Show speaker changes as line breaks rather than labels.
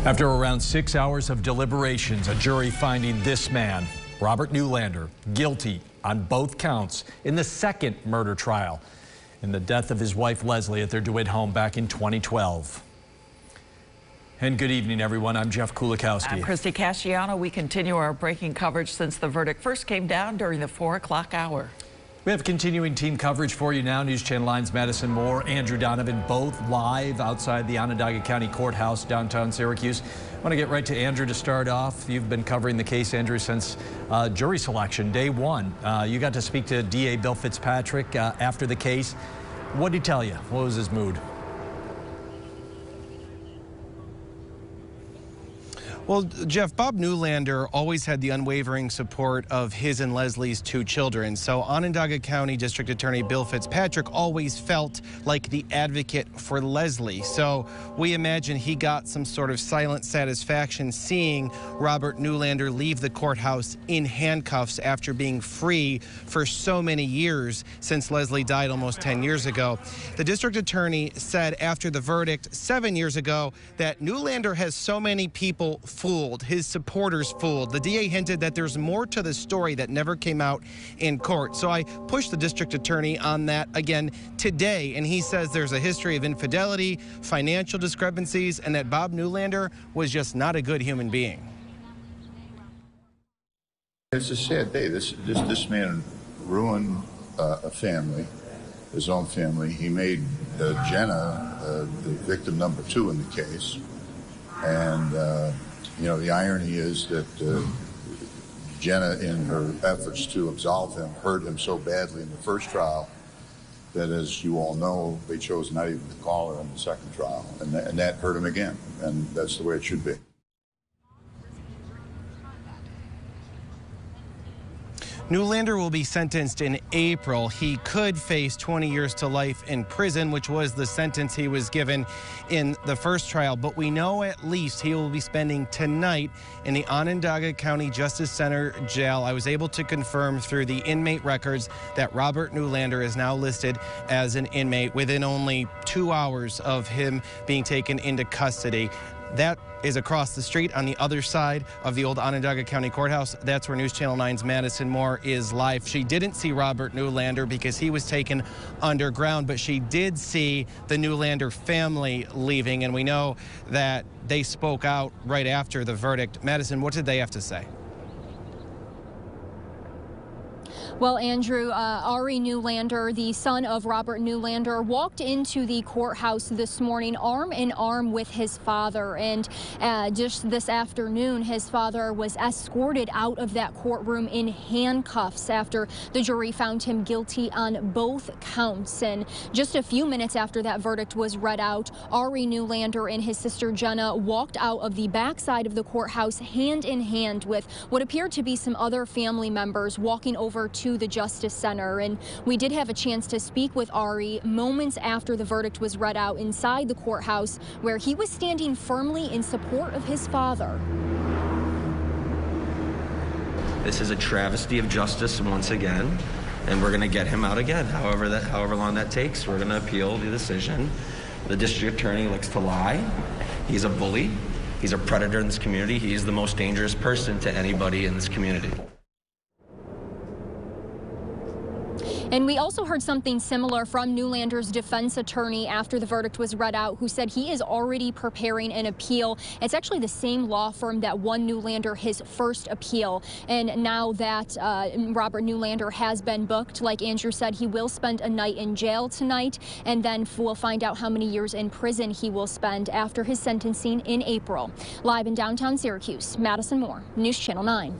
After around 6 hours of deliberations, a jury finding this man, Robert Neulander, guilty on both counts in the second murder trial in the death of his wife Leslie at their DeWitt home back in 2012. And good evening, everyone. I'm Jeff Kulikowski.
I'm Christy Casciano. We continue our breaking coverage since the verdict first came down during the 4 o'clock hour.
We have continuing team coverage for you now. News Channel 9's Madison Moore, Andrew Donovan, both live outside the Onondaga County Courthouse, downtown Syracuse. I want to get right to Andrew to start off. You've been covering the case, Andrew, since jury selection, day one. You got to speak to DA Bill Fitzpatrick after the case. What did he tell you? What was his mood?
Well, Jeff, Bob Neulander always had the unwavering support of his and Leslie's two children. So Onondaga County District Attorney Bill Fitzpatrick always felt like the advocate for Leslie. So we imagine he got some sort of silent satisfaction seeing Robert Neulander leave the courthouse in handcuffs after being free for so many years since Leslie died almost 10 years ago. The district attorney said after the verdict 7 years ago that Neulander has so many people fooled, his supporters fooled. The DA hinted that there's more to the story that never came out in court. So I pushed the district attorney on that again today, and he says there's a history of infidelity, financial discrepancies, and that Bob Neulander was just not a good human being.
It's a sad day. This man ruined a family, his own family. He made Jenna the victim number 2 in the case, and you know, the irony is that Jenna, in her efforts to absolve him, hurt him so badly in the first trial that, as you all know, they chose not even to call her in the second trial, and that hurt him again, and that's the way it should be.
Neulander will be sentenced in April. He could face 20 years to life in prison, which was the sentence he was given in the first trial. But we know at least he will be spending tonight in the Onondaga County Justice Center jail. I was able to confirm through the inmate records that Robert Neulander is now listed as an inmate within only 2 hours of him being taken into custody. That is across the street on the other side of the old Onondaga County Courthouse. That's where News Channel 9's Madison Moore is live. She didn't see Robert Neulander because he was taken underground, but she did see the Neulander family leaving, and we know that they spoke out right after the verdict. Madison, what did they have to say?
Well, Andrew, Ari Neulander, the son of Robert Neulander, walked into the courthouse this morning arm in arm with his father. And just this afternoon, his father was escorted out of that courtroom in handcuffs after the jury found him guilty on both counts. And just a few minutes after that verdict was read out, Ari Neulander and his sister Jenna walked out of the backside of the courthouse hand in hand with what appeared to be some other family members walking over to the Justice Center. And we did have a chance to speak with Ari moments after the verdict was read out inside the courthouse, where he was standing firmly in support of his father.
This is a travesty of justice once again, and we're going to get him out again. However long that takes, we're going to appeal the decision. The district attorney likes to lie. He's a bully. He's a predator in this community. He is the most dangerous person to anybody in this community.
And we also heard something similar from Neulander's defense attorney after the verdict was read out, who said he is already preparing an appeal. It's actually the same law firm that won Neulander his first appeal. And now that Robert Neulander has been booked, like Andrew said, he will spend a night in jail tonight, and then we'll find out how many years in prison he will spend after his sentencing in April. Live in downtown Syracuse, Madison Moore, News Channel 9.